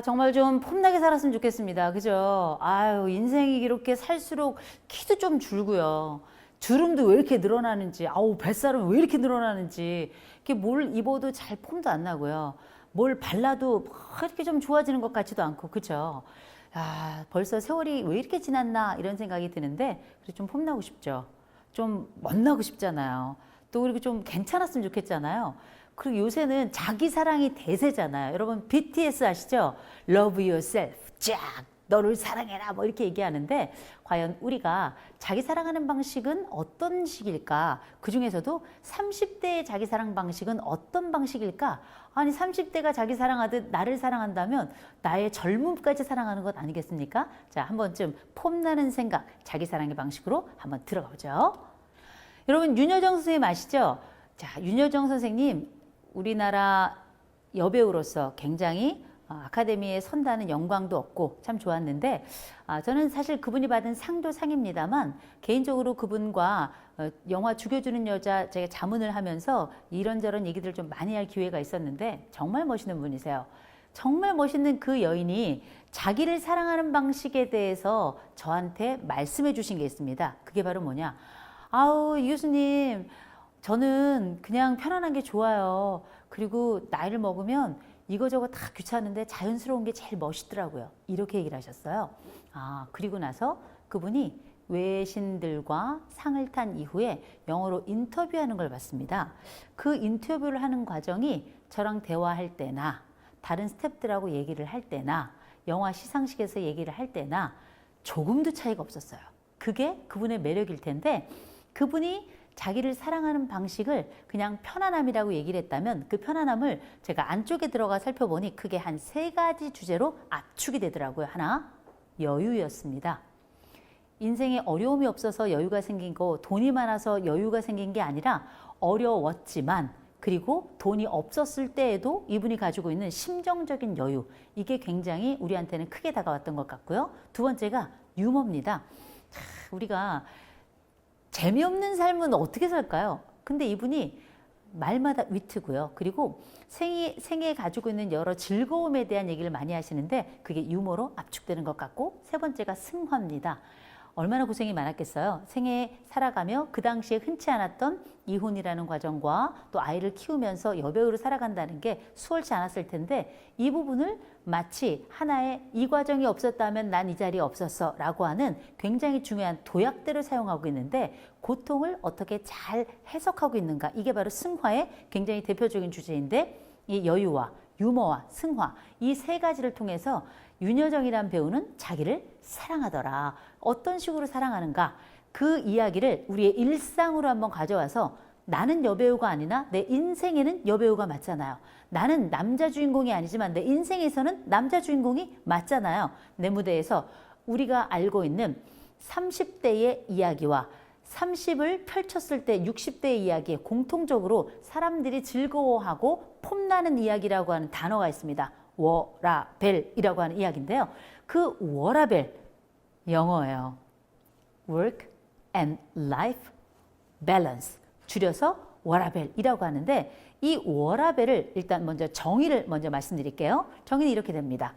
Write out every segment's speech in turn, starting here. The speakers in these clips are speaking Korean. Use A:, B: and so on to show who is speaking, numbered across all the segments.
A: 정말 좀 폼나게 살았으면 좋겠습니다. 그죠? 아유, 인생이 이렇게 살수록 키도 좀 줄고요. 주름도 왜 이렇게 늘어나는지, 아우, 뱃살은 왜 이렇게 늘어나는지, 이렇게 뭘 입어도 잘 폼도 안 나고요. 뭘 발라도 뭐 이렇게 좀 좋아지는 것 같지도 않고, 그죠? 벌써 세월이 왜 이렇게 지났나, 이런 생각이 드는데, 그래서 좀 폼나고 싶죠. 좀 멋나고 싶잖아요. 또 그리고 좀 괜찮았으면 좋겠잖아요. 그리고 요새는 자기 사랑이 대세잖아요. 여러분 BTS 아시죠? Love yourself. 쫙 너를 사랑해라 뭐 이렇게 얘기하는데 과연 우리가 자기 사랑하는 방식은 어떤 식일까? 그중에서도 30대의 자기 사랑 방식은 어떤 방식일까? 아니 30대가 자기 사랑하듯 나를 사랑한다면 나의 젊음까지 사랑하는 것 아니겠습니까? 자, 한 번쯤 폼나는 생각, 자기 사랑의 방식으로 한번 들어가 보죠. 여러분 윤여정 선생님 아시죠? 자, 윤여정 선생님 우리나라 여배우로서 굉장히 아카데미에 선다는 영광도 얻고 참 좋았는데 저는 사실 그분이 받은 상도 상입니다만 개인적으로 그분과 영화 죽여주는 여자 제가 자문을 하면서 이런저런 얘기들을 좀 많이 할 기회가 있었는데 정말 멋있는 분이세요. 정말 멋있는 그 여인이 자기를 사랑하는 방식에 대해서 저한테 말씀해 주신 게 있습니다. 그게 바로 뭐냐? 아우 이 교수님 저는 그냥 편안한 게 좋아요. 그리고 나이를 먹으면 이거저거 다 귀찮은데 자연스러운 게 제일 멋있더라고요. 이렇게 얘기를 하셨어요. 그리고 나서 그분이 외신들과 상을 탄 이후에 영어로 인터뷰하는 걸 봤습니다. 그 인터뷰를 하는 과정이 저랑 대화할 때나 다른 스태프들하고 얘기를 할 때나 영화 시상식에서 얘기를 할 때나 조금도 차이가 없었어요. 그게 그분의 매력일 텐데 그분이 자기를 사랑하는 방식을 그냥 편안함이라고 얘기를 했다면 그 편안함을 제가 안쪽에 들어가 살펴보니 크게 한 3가지 주제로 압축이 되더라고요. 하나, 여유였습니다. 인생에 어려움이 없어서 여유가 생긴 거, 돈이 많아서 여유가 생긴 게 아니라 어려웠지만 그리고 돈이 없었을 때에도 이분이 가지고 있는 심정적인 여유, 이게 굉장히 우리한테는 크게 다가왔던 것 같고요. 두 번째가 유머입니다. 우리가 재미없는 삶은 어떻게 살까요? 근데 이분이 말마다 위트고요. 그리고 생애에 가지고 있는 여러 즐거움에 대한 얘기를 많이 하시는데 그게 유머로 압축되는 것 같고 세 번째가 승화입니다. 얼마나 고생이 많았겠어요. 생애에 살아가며 그 당시에 흔치 않았던 이혼이라는 과정과 또 아이를 키우면서 여배우로 살아간다는 게 수월치 않았을 텐데 이 부분을 마치 하나의 이 과정이 없었다면 난 이 자리에 없었어 라고 하는 굉장히 중요한 도약대로 사용하고 있는데 고통을 어떻게 잘 해석하고 있는가, 이게 바로 승화의 굉장히 대표적인 주제인데 이 여유와 유머와 승화, 이 3가지를 통해서 윤여정이란 배우는 자기를 사랑하더라. 어떤 식으로 사랑하는가? 그 이야기를 우리의 일상으로 한번 가져와서 나는 여배우가 아니나 내 인생에는 여배우가 맞잖아요. 나는 남자 주인공이 아니지만 내 인생에서는 남자 주인공이 맞잖아요. 내 무대에서 우리가 알고 있는 30대의 이야기와 30을 펼쳤을 때 60대의 이야기에 공통적으로 사람들이 즐거워하고 폼나는 이야기라고 하는 단어가 있습니다. 워라벨이라고 하는 이야기인데요. 그 워라벨, 영어예요. Work and Life Balance, 줄여서 워라벨이라고 하는데 이 워라벨을 일단 먼저 정의를 먼저 말씀드릴게요. 정의는 이렇게 됩니다.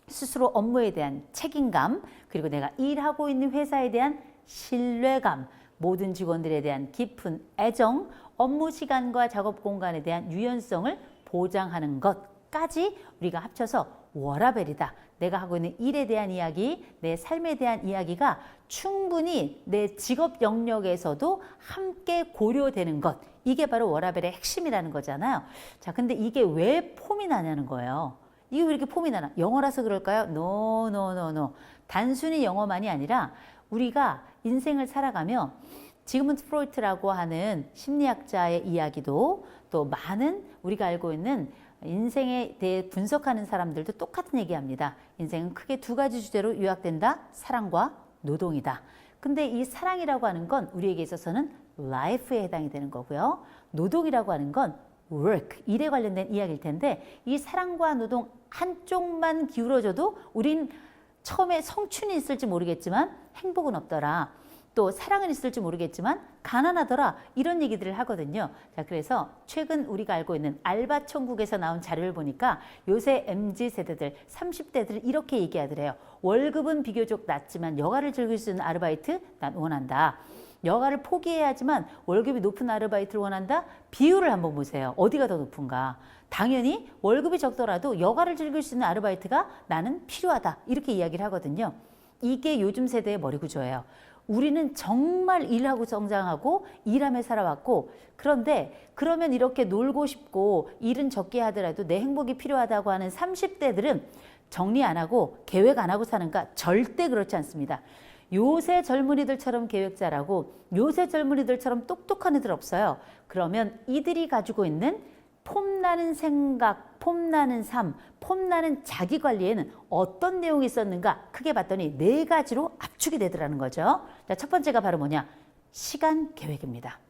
A: 스스로 업무에 대한 책임감, 그리고 내가 일하고 있는 회사에 대한 신뢰감, 모든 직원들에 대한 깊은 애정, 업무 시간과 작업 공간에 대한 유연성을 보장하는 것까지 우리가 합쳐서 워라벨이다. 내가 하고 있는 일에 대한 이야기, 내 삶에 대한 이야기가 충분히 내 직업 영역에서도 함께 고려되는 것, 이게 바로 워라벨의 핵심이라는 거잖아요. 자, 근데 이게 왜 폼이 나냐는 거예요. 이게 왜 이렇게 폼이 나나? 영어라서 그럴까요? No. 단순히 영어만이 아니라 우리가 인생을 살아가며 지그문트 프로이트라고 하는 심리학자의 이야기도 또 많은 우리가 알고 있는 인생에 대해 분석하는 사람들도 똑같은 얘기합니다. 인생은 크게 2가지 주제로 요약된다. 사랑과 노동이다. 근데 이 사랑이라고 하는 건 우리에게 있어서는 life에 해당이 되는 거고요. 노동이라고 하는 건 work, 일에 관련된 이야기일 텐데 이 사랑과 노동 한쪽만 기울어져도 우린 처음에 성춘이 있을지 모르겠지만 행복은 없더라. 또 사랑은 있을지 모르겠지만 가난하더라 이런 얘기들을 하거든요. 자, 그래서 최근 우리가 알고 있는 알바천국에서 나온 자료를 보니까 요새 MZ 세대들 30대들 이렇게 얘기하더래요. 월급은 비교적 낮지만 여가를 즐길 수 있는 아르바이트 난 원한다. 여가를 포기해야 하지만 월급이 높은 아르바이트를 원한다. 비율을 한번 보세요. 어디가 더 높은가. 당연히 월급이 적더라도 여가를 즐길 수 있는 아르바이트가 나는 필요하다. 이렇게 이야기를 하거든요. 이게 요즘 세대의 머리 구조예요. 우리는 정말 일하고 성장하고 일하며 살아왔고, 그런데 그러면 이렇게 놀고 싶고 일은 적게 하더라도 내 행복이 필요하다고 하는 30대들은 정리 안 하고 계획 안 하고 사는가? 절대 그렇지 않습니다. 요새 젊은이들처럼 계획자라고 요새 젊은이들처럼 똑똑한 애들 없어요. 그러면 이들이 가지고 있는 폼나는 생각, 폼나는 삶, 폼나는 자기관리에는 어떤 내용이 있었는가 크게 봤더니 4가지로 압축이 되더라는 거죠. 자, 첫 번째가 바로 뭐냐? 시간 계획입니다.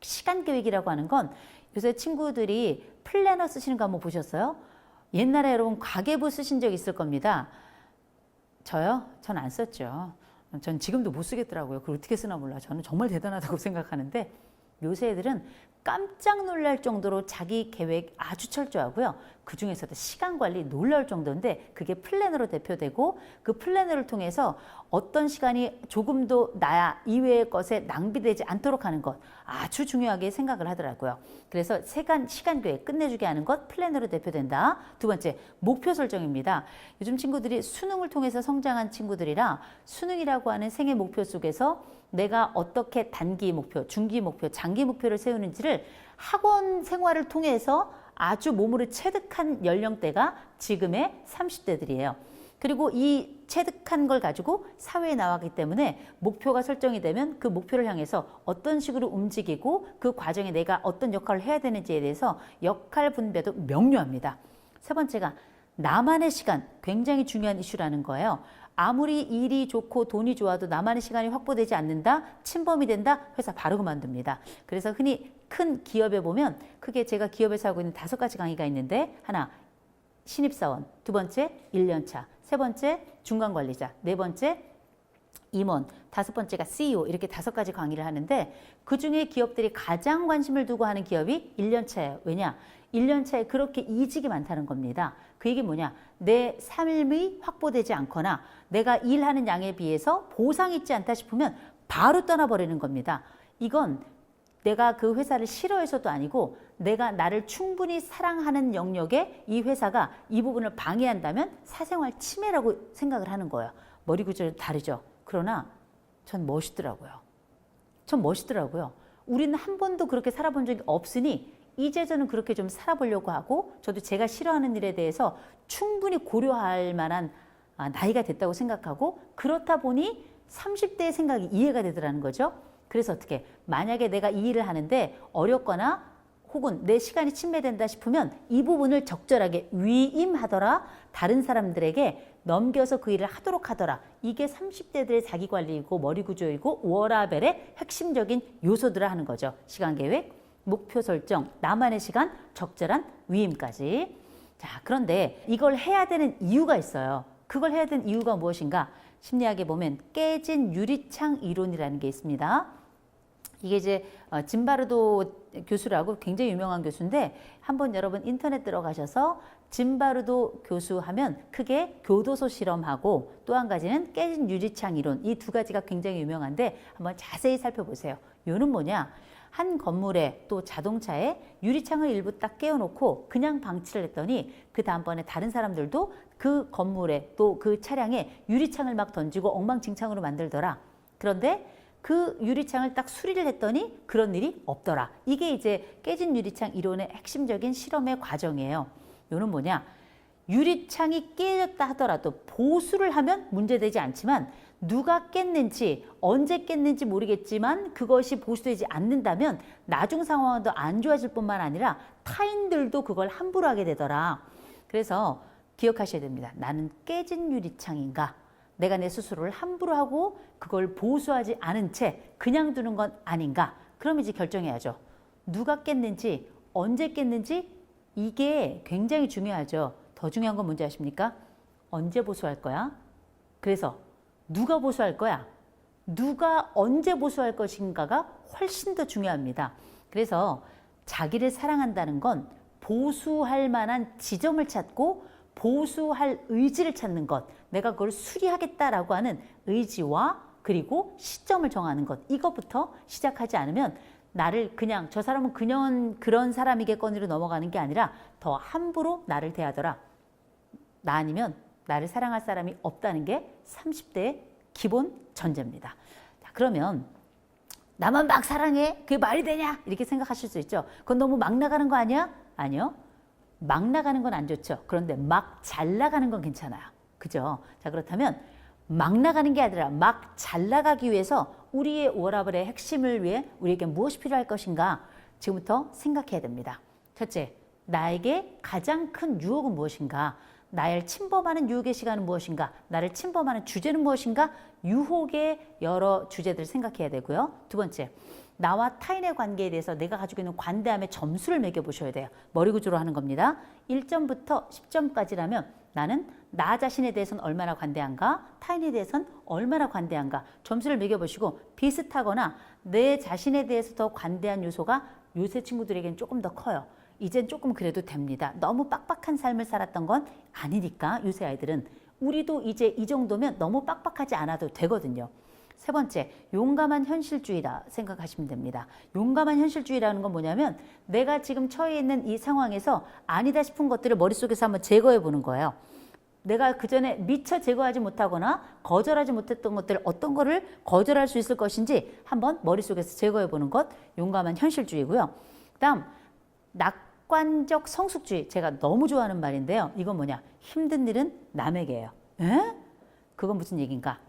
A: 시간 계획이라고 하는 건 요새 친구들이 플래너 쓰시는 거 한번 보셨어요? 옛날에 여러분 가계부 쓰신 적 있을 겁니다. 저요? 전 안 썼죠. 전 지금도 못 쓰겠더라고요. 그걸 어떻게 쓰나 몰라. 저는 정말 대단하다고 생각하는데 요새 애들은 깜짝 놀랄 정도로 자기 계획 아주 철저하고요. 그중에서도 시간 관리 놀라울 정도인데 그게 플래너로 대표되고 그 플래너를 통해서 어떤 시간이 조금도 나 이외의 것에 낭비되지 않도록 하는 것 아주 중요하게 생각을 하더라고요. 그래서 시간 계획 끝내주게 하는 것 플래너로 대표된다. 두 번째, 목표 설정입니다. 요즘 친구들이 수능을 통해서 성장한 친구들이라 수능이라고 하는 생애 목표 속에서 내가 어떻게 단기 목표, 중기 목표, 장기 목표를 세우는지를 학원 생활을 통해서 아주 몸으로 체득한 연령대가 지금의 30대들이에요. 그리고 이 체득한 걸 가지고 사회에 나왔기 때문에 목표가 설정이 되면 그 목표를 향해서 어떤 식으로 움직이고 그 과정에 내가 어떤 역할을 해야 되는지에 대해서 역할 분배도 명료합니다. 세 번째가 나만의 시간, 굉장히 중요한 이슈라는 거예요. 아무리 일이 좋고 돈이 좋아도 나만의 시간이 확보되지 않는다, 침범이 된다, 회사 바로 그만둡니다. 그래서 흔히 큰 기업에 보면 크게 제가 기업에서 하고 있는 5가지 강의가 있는데 하나, 신입사원, 두 번째, 1년차, 세 번째, 중간관리자, 네 번째, 임원, 다섯 번째가 CEO 이렇게 5가지 강의를 하는데 그중에 기업들이 가장 관심을 두고 하는 기업이 1년차예요. 왜냐? 1년차에 그렇게 이직이 많다는 겁니다. 그 얘기 뭐냐? 내 삶이 확보되지 않거나 내가 일하는 양에 비해서 보상이 있지 않다 싶으면 바로 떠나버리는 겁니다. 이건 내가 그 회사를 싫어해서도 아니고 내가 나를 충분히 사랑하는 영역에 이 회사가 이 부분을 방해한다면 사생활 침해라고 생각을 하는 거예요. 머리 구조 다르죠. 그러나 전 멋있더라고요. 전 멋있더라고요. 우리는 한 번도 그렇게 살아본 적이 없으니 이제 저는 그렇게 좀 살아보려고 하고 저도 제가 싫어하는 일에 대해서 충분히 고려할 만한 나이가 됐다고 생각하고 그렇다 보니 30대의 생각이 이해가 되더라는 거죠. 그래서 어떻게 만약에 내가 이 일을 하는데 어렵거나 혹은 내 시간이 침해된다 싶으면 이 부분을 적절하게 위임하더라. 다른 사람들에게 넘겨서 그 일을 하도록 하더라. 이게 30대들의 자기관리이고 머리구조이고 워라벨의 핵심적인 요소들을 하는 거죠. 시간계획, 목표 설정, 나만의 시간, 적절한 위임까지. 자, 그런데 이걸 해야 되는 이유가 있어요. 그걸 해야 되는 이유가 무엇인가? 심리학에 보면 깨진 유리창 이론이라는 게 있습니다. 이게 이제 짐바르도 교수라고 굉장히 유명한 교수인데 한번 여러분 인터넷 들어가셔서 짐바르도 교수 하면 크게 교도소 실험하고 또 한 가지는 깨진 유리창 이론 이 2가지가 굉장히 유명한데 한번 자세히 살펴보세요. 요는 뭐냐? 한 건물에 또 자동차에 유리창을 일부 딱 깨워놓고 그냥 방치를 했더니 그 다음번에 다른 사람들도 그 건물에 또 그 차량에 유리창을 막 던지고 엉망진창으로 만들더라. 그런데 그 유리창을 딱 수리를 했더니 그런 일이 없더라. 이게 이제 깨진 유리창 이론의 핵심적인 실험의 과정이에요. 요는 뭐냐? 유리창이 깨졌다 하더라도 보수를 하면 문제되지 않지만 누가 깼는지 언제 깼는지 모르겠지만 그것이 보수되지 않는다면 나중 상황도 안 좋아질 뿐만 아니라 타인들도 그걸 함부로 하게 되더라. 그래서 기억하셔야 됩니다. 나는 깨진 유리창인가? 내가 내 스스로를 함부로 하고 그걸 보수하지 않은 채 그냥 두는 건 아닌가? 그럼 이제 결정해야죠. 누가 깼는지 언제 깼는지 이게 굉장히 중요하죠. 더 중요한 건 뭔지 아십니까? 언제 보수할 거야? 그래서 누가 보수할 거야? 누가 언제 보수할 것인가가 훨씬 더 중요합니다. 그래서 자기를 사랑한다는 건 보수할 만한 지점을 찾고 보수할 의지를 찾는 것, 내가 그걸 수리하겠다라고 하는 의지와 그리고 시점을 정하는 것, 이것부터 시작하지 않으면 나를 그냥 저 사람은 그냥 그런 사람이겠거니로 넘어가는 게 아니라 더 함부로 나를 대하더라. 나 아니면 나를 사랑할 사람이 없다는 게 30대의 기본 전제입니다. 자, 그러면 나만 막 사랑해? 그게 말이 되냐? 이렇게 생각하실 수 있죠. 그건 너무 막 나가는 거 아니야? 아니요. 막 나가는 건 안 좋죠. 그런데 막 잘 나가는 건 괜찮아요. 그죠? 자, 그렇다면 막 나가는 게 아니라 막 잘 나가기 위해서 우리의 워라밸의 핵심을 위해 우리에게 무엇이 필요할 것인가? 지금부터 생각해야 됩니다. 첫째, 나에게 가장 큰 유혹은 무엇인가? 나를 침범하는 유혹의 시간은 무엇인가? 나를 침범하는 주제는 무엇인가? 유혹의 여러 주제들을 생각해야 되고요. 두 번째, 나와 타인의 관계에 대해서 내가 가지고 있는 관대함의 점수를 매겨보셔야 돼요. 머리 구조로 하는 겁니다. 1점부터 10점까지라면 나는 나 자신에 대해서는 얼마나 관대한가? 타인에 대해서는 얼마나 관대한가? 점수를 매겨보시고 비슷하거나 내 자신에 대해서 더 관대한 요소가 요새 친구들에게는 조금 더 커요. 이젠 조금 그래도 됩니다. 너무 빡빡한 삶을 살았던 건 아니니까 요새 아이들은 우리도 이제 이 정도면 너무 빡빡하지 않아도 되거든요. 세 번째, 용감한 현실주의라 생각하시면 됩니다. 용감한 현실주의라는 건 뭐냐면 내가 지금 처해 있는 이 상황에서 아니다 싶은 것들을 머릿속에서 한번 제거해 보는 거예요. 내가 그전에 미처 제거하지 못하거나 거절하지 못했던 것들 어떤 거를 거절할 수 있을 것인지 한번 머릿속에서 제거해 보는 것, 용감한 현실주의고요. 그다음 낙관적 성숙주의, 제가 너무 좋아하는 말인데요. 이건 뭐냐? 힘든 일은 남에게예요. 에? 그건 무슨 얘기인가?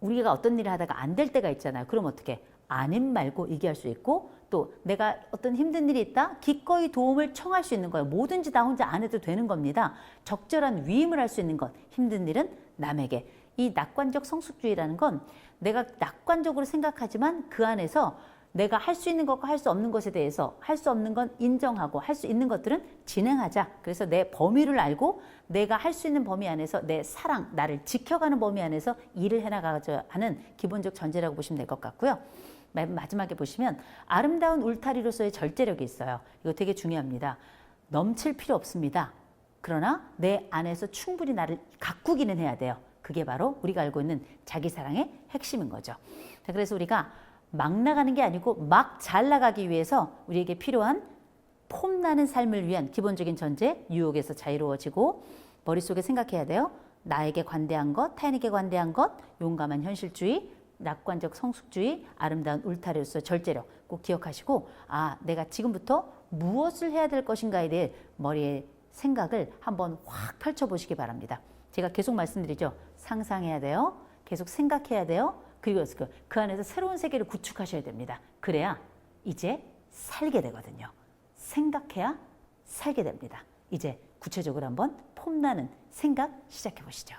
A: 우리가 어떤 일을 하다가 안 될 때가 있잖아요. 그럼 어떻게? 아님 말고 얘기할 수 있고 또 내가 어떤 힘든 일이 있다? 기꺼이 도움을 청할 수 있는 거예요. 뭐든지 다 혼자 안 해도 되는 겁니다. 적절한 위임을 할 수 있는 것. 힘든 일은 남에게. 이 낙관적 성숙주의라는 건 내가 낙관적으로 생각하지만 그 안에서 내가 할 수 있는 것과 할 수 없는 것에 대해서 할 수 없는 건 인정하고 할 수 있는 것들은 진행하자. 그래서 내 범위를 알고 내가 할 수 있는 범위 안에서 내 사랑, 나를 지켜가는 범위 안에서 일을 해나가자 하는 기본적 전제라고 보시면 될 것 같고요. 마지막에 보시면 아름다운 울타리로서의 절제력이 있어요. 이거 되게 중요합니다. 넘칠 필요 없습니다. 그러나 내 안에서 충분히 나를 가꾸기는 해야 돼요. 그게 바로 우리가 알고 있는 자기사랑의 핵심인 거죠. 자, 그래서 우리가 막 나가는 게 아니고 막 잘 나가기 위해서 우리에게 필요한 폼나는 삶을 위한 기본적인 전제, 유혹에서 자유로워지고 머릿속에 생각해야 돼요. 나에게 관대한 것, 타인에게 관대한 것, 용감한 현실주의, 낙관적 성숙주의, 아름다운 울타리로서 절제력 꼭 기억하시고 내가 지금부터 무엇을 해야 될 것인가에 대해 머리에 생각을 한번 확 펼쳐보시기 바랍니다. 제가 계속 말씀드리죠. 상상해야 돼요. 계속 생각해야 돼요. 그리고 그 안에서 새로운 세계를 구축하셔야 됩니다. 그래야 이제 살게 되거든요. 생각해야 살게 됩니다. 이제 구체적으로 한번 폼나는 생각 시작해 보시죠.